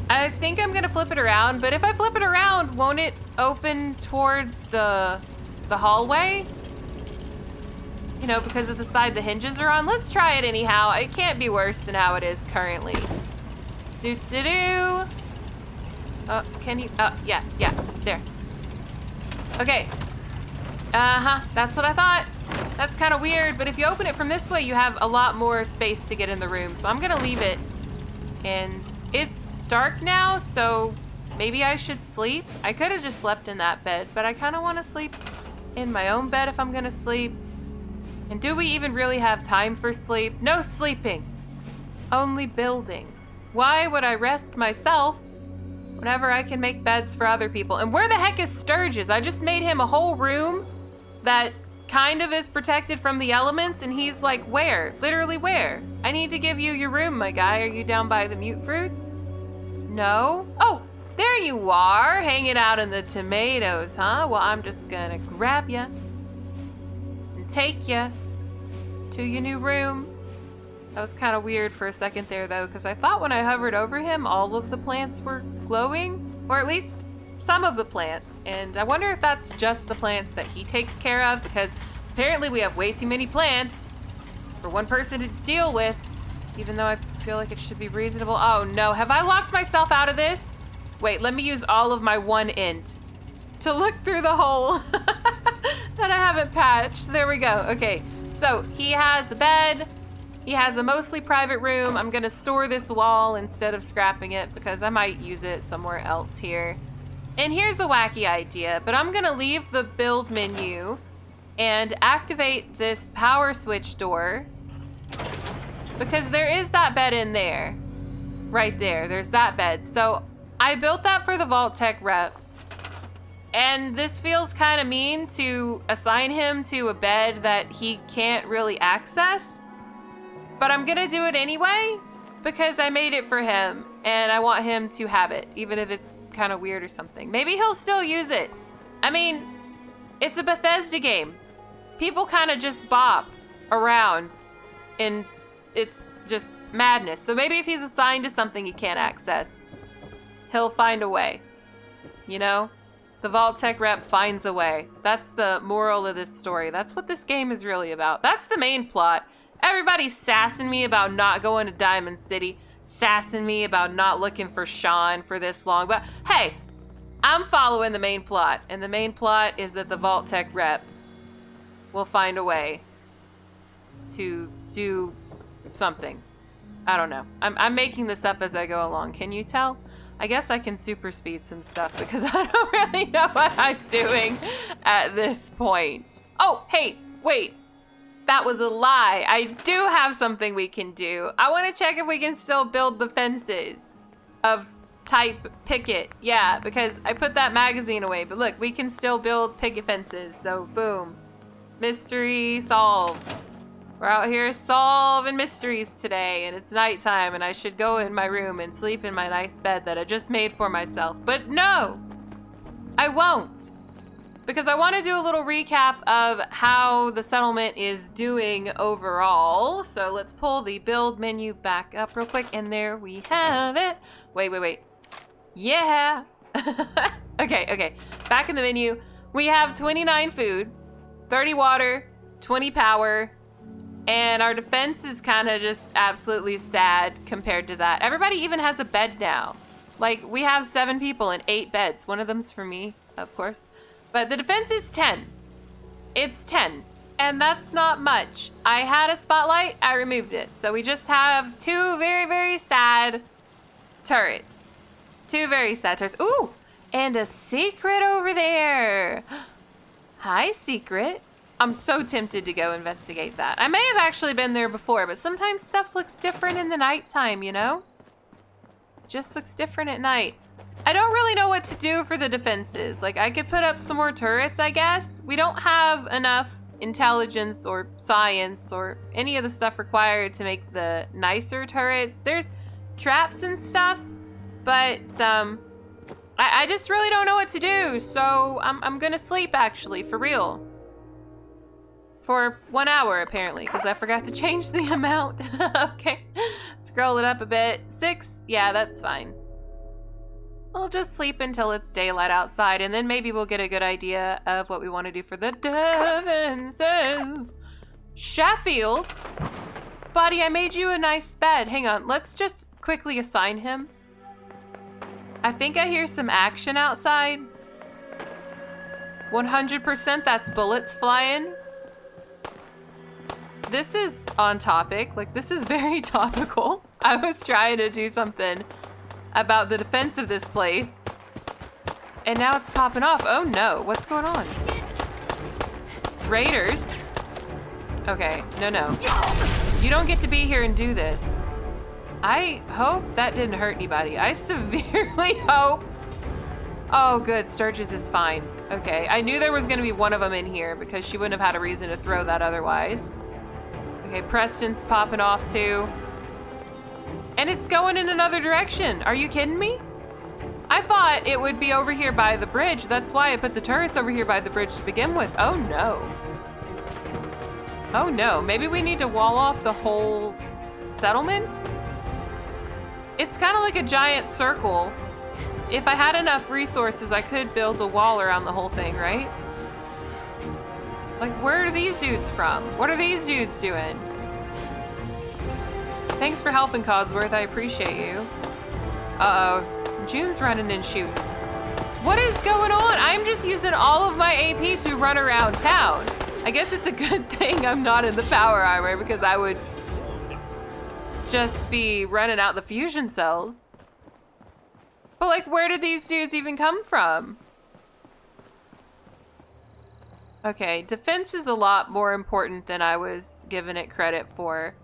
S1: I think I'm gonna flip it around, but if I flip it around, won't it open towards the hallway? You know, because of the side the hinges are on. Let's try it anyhow. It can't be worse than how it is currently. Do-do-do. Oh, can you? Oh, yeah, there. Okay. That's what I thought. That's kind of weird, but if you open it from this way, you have a lot more space to get in the room. So I'm gonna leave it. And it's dark now, so maybe I should sleep. I could have just slept in that bed, but I kind of want to sleep in my own bed if I'm gonna sleep. And do we even really have time for sleep? No sleeping, only building. Why would I rest myself whenever I can make beds for other people? And where the heck is Sturgis? I just made him a whole room that kind of is protected from the elements, and he's like, where? Literally where? I need to give you your room, my guy. Are you down by the mute fruits? No? Oh, there you are, hanging out in the tomatoes, huh? Well, I'm just gonna grab you and take you to your new room. That was kind of weird for a second there, though, because I thought when I hovered over him, all of the plants were glowing, or at least some of the plants. And I wonder if that's just the plants that he takes care of, because apparently we have way too many plants for one person to deal with, even though I feel like it should be reasonable. Oh no, have I locked myself out of this? Wait, let me use all of my one int to look through the hole that I haven't patched. There we go. Okay, so he has a bed. He has a mostly private room. I'm gonna store this wall instead of scrapping it because I might use it somewhere else here. And here's a wacky idea, but I'm gonna leave the build menu and activate this power switch door because there is that bed in there. Right there, there's that bed. So I built that for the Vault Tech rep. And this feels kind of mean to assign him to a bed that he can't really access. But I'm gonna do it anyway because I made it for him and I want him to have it, even if it's kind of weird or something. Maybe he'll still use it. I mean, it's a Bethesda game. People kind of just bop around and it's just madness. So maybe if he's assigned to something he can't access, he'll find a way. You know? The Vault Tech rep finds a way. That's the moral of this story. That's what this game is really about. That's the main plot. Everybody's sassing me about not going to Diamond City, sassing me about not looking for Sean for this long. But hey, I'm following the main plot. And the main plot is that the Vault Tech rep will find a way to do something. I don't know. I'm making this up as I go along. Can you tell? I guess I can super speed some stuff because I don't really know what I'm doing at this point. Oh, hey, wait. That was a lie. I do have something we can do. I want to check if we can still build the fences of type picket. Yeah, because I put that magazine away. But look, we can still build picket fences. So boom. Mystery solved. We're out here solving mysteries today, and it's nighttime, and I should go in my room and sleep in my nice bed that I just made for myself. But no, I won't. Because I want to do a little recap of how the settlement is doing overall. So let's pull the build menu back up real quick. And there we have it. Wait. Yeah. Okay. Back in the menu. We have 29 food, 30 water, 20 power. And our defense is kind of just absolutely sad compared to that. Everybody even has a bed now. Like, we have 7 people and 8 beds. One of them's for me, of course. But the defense is 10. It's 10. And that's not much. I had a spotlight, I removed it. So we just have 2 very, very sad turrets. 2 very sad turrets. Ooh, and a secret over there. Hi, secret. I'm so tempted to go investigate that. I may have actually been there before, but sometimes stuff looks different in the nighttime, you know? Just looks different at night. I don't really know what to do for the defenses. Like, I could put up some more turrets, I guess. We don't have enough intelligence or science or any of the stuff required to make the nicer turrets. There's traps and stuff, but I just really don't know what to do. So I'm gonna sleep, actually, for real. For 1 hour, apparently, because I forgot to change the amount. Okay, scroll it up a bit. 6, yeah, that's fine. We'll just sleep until it's daylight outside, and then maybe we'll get a good idea of what we want to do for the defenses. Sheffield? Buddy, I made you a nice bed. Hang on, let's just quickly assign him. I think I hear some action outside. 100% that's bullets flying. This is on topic. Like, this is very topical. I was trying to do something about the defense of this place, and now it's popping off. Oh no, what's going on? Raiders? Okay, no. You don't get to be here and do this. I hope that didn't hurt anybody. I severely hope. Oh good, Sturgis is fine. Okay, I knew there was gonna be one of them in here because she wouldn't have had a reason to throw that otherwise. Okay, Preston's popping off too. And it's going in another direction. Are you kidding me? I thought it would be over here by the bridge. That's why I put the turrets over here by the bridge to begin with. Oh no. Oh no, maybe we need to wall off the whole settlement? It's kind of like a giant circle. If I had enough resources, I could build a wall around the whole thing, right? Like, where are these dudes from? What are these dudes doing? Thanks for helping, Codsworth. I appreciate you. Uh-oh. June's running and shooting. What is going on? I'm just using all of my AP to run around town. I guess it's a good thing I'm not in the power armor because I would just be running out the fusion cells. But, like, where did these dudes even come from? Okay, defense is a lot more important than I was giving it credit for.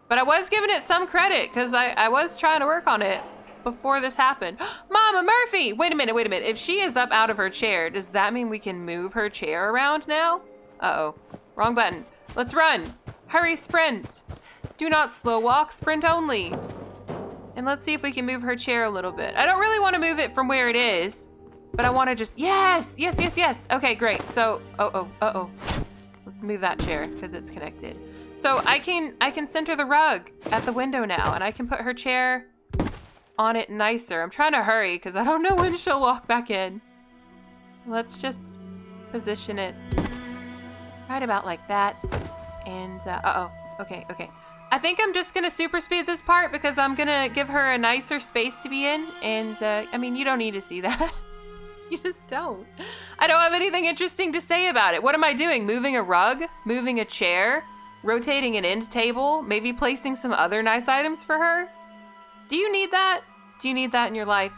S1: But I was giving it some credit because I was trying to work on it before this happened. Mama Murphy! Wait a minute. If she is up out of her chair, does that mean we can move her chair around now? Uh-oh. Wrong button. Let's run. Hurry, sprint. Do not slow walk, sprint only. And let's see if we can move her chair a little bit. I don't really want to move it from where it is, but I want to just, yes. Okay, great. So, uh-oh. Let's move that chair because it's connected. So I can center the rug at the window now, and I can put her chair on it nicer. I'm trying to hurry because I don't know when she'll walk back in. Let's just position it right about like that. And, okay. I think I'm just gonna super speed this part because I'm gonna give her a nicer space to be in. And, I mean, you don't need to see that. You just don't. I don't have anything interesting to say about it. What am I doing? Moving a rug? Moving a chair? Rotating an end table? Maybe placing some other nice items for her? Do you need that? Do you need that in your life?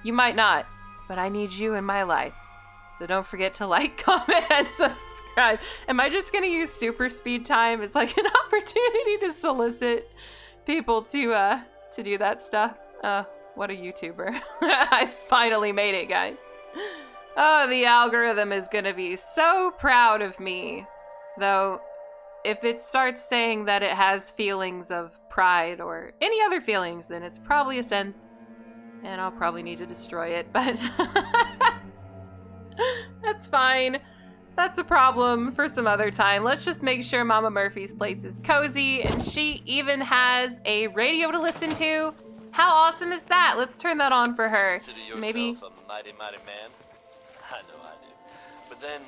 S1: You might not, but I need you in my life. So don't forget to like, comment, and subscribe. Am I just gonna use super speed time as like an opportunity to solicit people to do that stuff? What a YouTuber. I finally made it, guys. Oh, the algorithm is gonna be so proud of me. Though, if it starts saying that it has feelings of pride or any other feelings, then it's probably a sin. And I'll probably need to destroy it, but that's fine. That's a problem for some other time. Let's just make sure Mama Murphy's place is cozy, and she even has a radio to listen to. How awesome is that? Let's turn that on for her.
S9: Consider yourself
S1: Maybe
S9: a mighty man. I know I do. But then,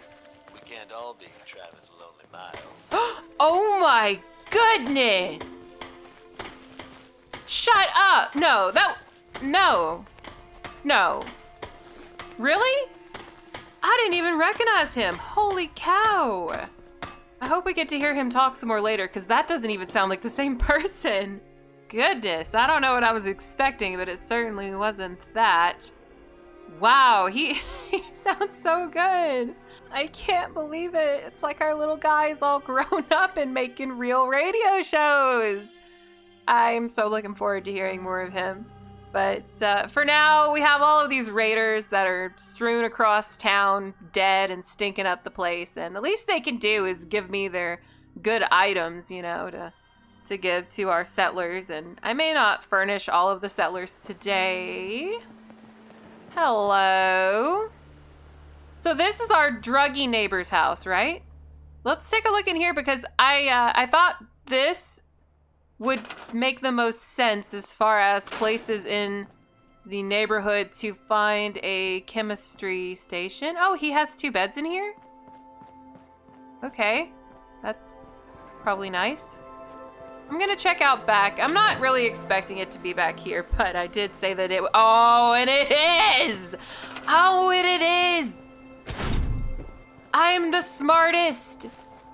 S9: we can't all be Travis Lonely Miles.
S1: Oh my goodness! Shut up! No. Really? I didn't even recognize him. Holy cow. I hope we get to hear him talk some more later, because that doesn't even sound like the same person. Goodness, I don't know what I was expecting, but it certainly wasn't that. Wow, he sounds so good. I can't believe it. It's like our little guy's all grown up and making real radio shows. I'm so looking forward to hearing more of him. But for now, we have all of these raiders that are strewn across town, dead and stinking up the place. And the least they can do is give me their good items, you know, to give to our settlers. And I may not furnish all of the settlers today. Hello. So this is our druggy neighbor's house, right? let's take a look in here because I thought this would make the most sense as far as places in the neighborhood to find a chemistry station. Oh, he has 2 beds in here? Okay, that's probably nice. I'm gonna check out back. I'm not really expecting it to be back here, but I did say that it... Oh, and it is! Oh, and it is! I am the smartest!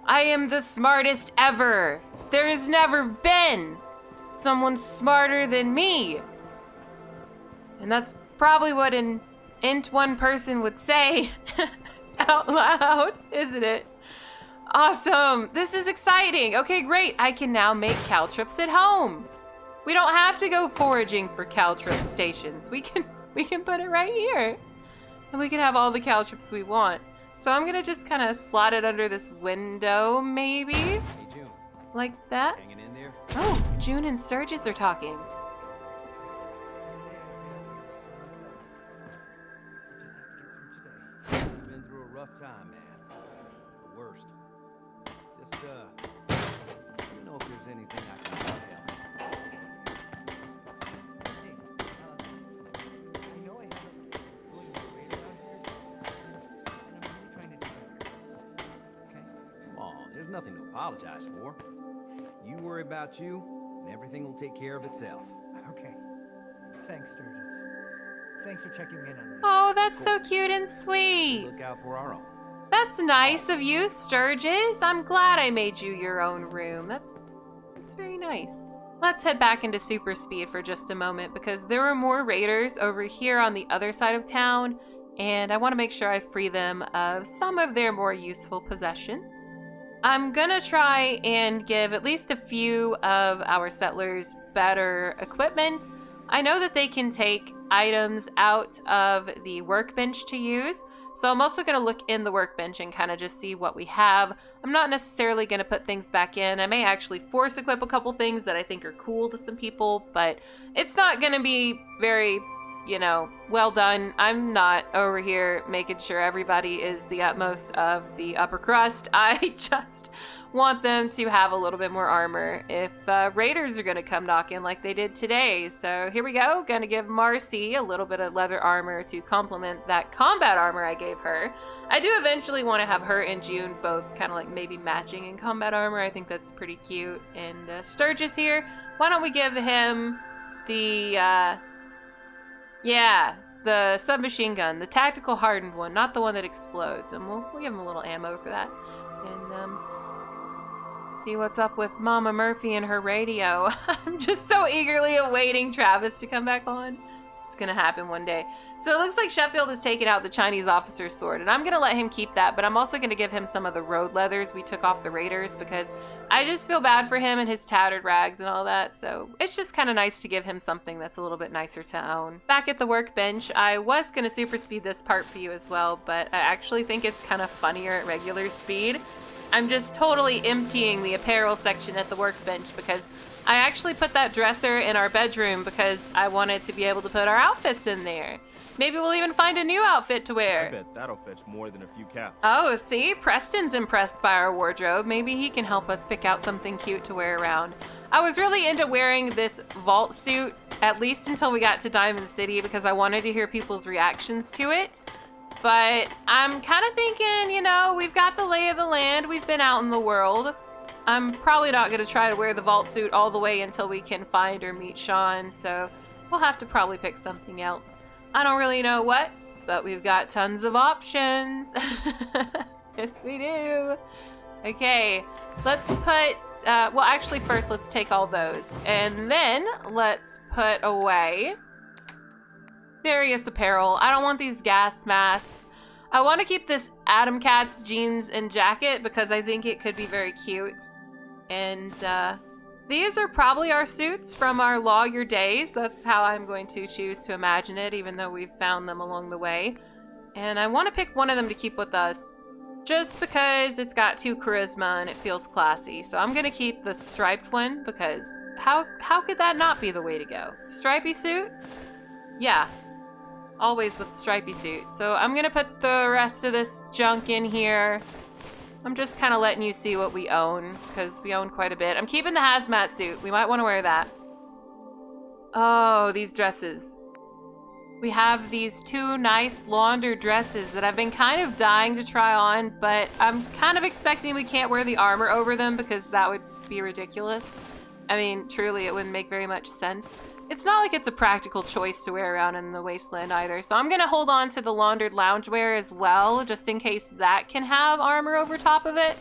S1: I am the smartest ever! There has never been someone smarter than me! And that's probably what an int one person would say out loud, isn't it? Awesome! This is exciting! Okay, great! I can now make caltrops at home! We don't have to go foraging for caltrop stations. We can put it right here. And we can have all the caltrops we want. So I'm gonna just kind of slot it under this window, maybe?
S10: Hey, June.
S1: Like that?
S10: Hanging in there?
S1: Oh, June and Sturgis are talking.
S10: Been through a rough time, man. The worst. Just, you know if there's anything I can do to help.
S8: I know I haven't fully raided out here, and I'm really trying to do better. Okay?
S10: Come on, there's nothing to apologize for. You worry about you, and everything will take care of itself.
S8: Okay. Thanks, Sturgis. Thanks for checking in on me.
S1: Oh, that's so cute and sweet.
S10: Look out for our own.
S1: That's nice of you, Sturgis. I'm glad I made you your own room. That's very nice. Let's head back into super speed for just a moment because there are more raiders over here on the other side of town, and I want to make sure I free them of some of their more useful possessions. I'm gonna try and give at least a few of our settlers better equipment. I know that they can take items out of the workbench to use, so I'm also going to look in the workbench and kind of just see what we have. I'm not necessarily going to put things back in. I may actually force equip a couple things that I think are cool to some people, but it's not going to be very, you know, well done. I'm not over here making sure everybody is the utmost of the upper crust. I just want them to have a little bit more armor if raiders are going to come knocking like they did today. So here we go. Going to give Marcy a little bit of leather armor to complement that combat armor I gave her. I do eventually want to have her and June both kind of like maybe matching in combat armor. I think that's pretty cute. And Sturgis here, why don't we give him the the submachine gun, the tactical hardened one, not the one that explodes. And we'll give him a little ammo for that. And see what's up with Mama Murphy and her radio. I'm just so eagerly awaiting Travis to come back on. It's gonna happen one day. So it looks like Sheffield has taken out the Chinese officer's sword, and I'm gonna let him keep that, but I'm also gonna give him some of the road leathers we took off the raiders because I just feel bad for him and his tattered rags and all that. So it's just kind of nice to give him something that's a little bit nicer to own. Back at the workbench, I was gonna super speed this part for you as well, but I actually think it's kind of funnier at regular speed. I'm just totally emptying the apparel section at the workbench because I actually put that dresser in our bedroom because I wanted to be able to put our outfits in there. Maybe we'll even find a new outfit to wear.
S6: I bet that'll fetch more than a few caps.
S1: Oh, see? Preston's impressed by our wardrobe. Maybe he can help us pick out something cute to wear around. I was really into wearing this vault suit, at least until we got to Diamond City, because I wanted to hear people's reactions to it. But I'm kind of thinking, you know, we've got the lay of the land. We've been out in the world. I'm probably not going to try to wear the vault suit all the way until we can find or meet Sean, so we'll have to probably pick something else. I don't really know what, but we've got tons of options. Yes, we do. Okay, let's put, well, actually, first let's take all those, and then let's put away various apparel. I don't want these gas masks. I want to keep this Adam Cat's jeans and jacket because I think it could be very cute. And these are probably our suits from our lawyer days. That's how I'm going to choose to imagine it, even though we've found them along the way. And I want to pick one of them to keep with us just because it's got 2 charisma and it feels classy. So I'm going to keep the striped one because how could that not be the way to go? Stripy suit? Yeah. Always with the stripy suit. So I'm gonna put the rest of this junk in here. I'm just kind of letting you see what we own, because we own quite a bit. I'm keeping the hazmat suit. We might want to wear that. Oh, these dresses. We have these 2 nice laundered dresses that I've been kind of dying to try on, but I'm kind of expecting we can't wear the armor over them because that would be ridiculous. I mean, truly, it wouldn't make very much sense. It's not like it's a practical choice to wear around in the wasteland either, so I'm gonna hold on to the laundered loungewear as well, just in case that can have armor over top of it.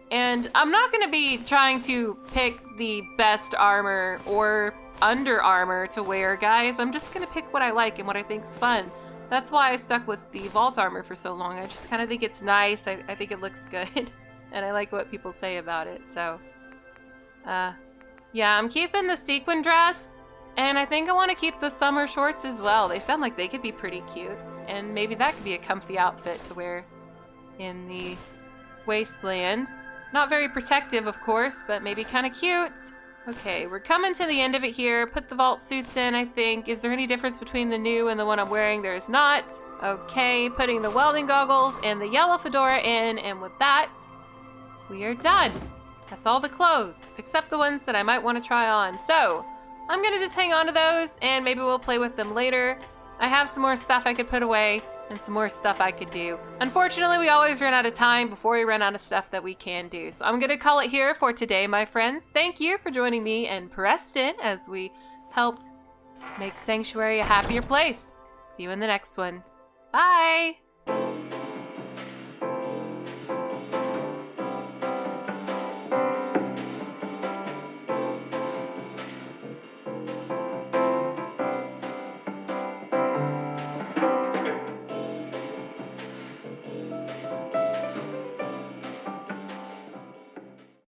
S1: And I'm not gonna be trying to pick the best armor or under armor to wear, guys. I'm just gonna pick what I like and what I think's fun. That's why I stuck with the vault armor for so long. I just kind of think it's nice. I think it looks good, and I like what people say about it, so... yeah, I'm keeping the sequin dress. And I think I want to keep the summer shorts as well. They sound like they could be pretty cute. And maybe that could be a comfy outfit to wear in the wasteland. Not very protective, of course, but maybe kind of cute. Okay, we're coming to the end of it here. Put the vault suits in, I think. Is there any difference between the new and the one I'm wearing? There is not. Okay, putting the welding goggles and the yellow fedora in. And with that, we are done. That's all the clothes, except the ones that I might want to try on. So... I'm gonna just hang on to those, and maybe we'll play with them later. I have some more stuff I could put away, and some more stuff I could do. Unfortunately, we always run out of time before we run out of stuff that we can do. So I'm gonna call it here for today, my friends. Thank you for joining me and Preston as we helped make Sanctuary a happier place. See you in the next one. Bye!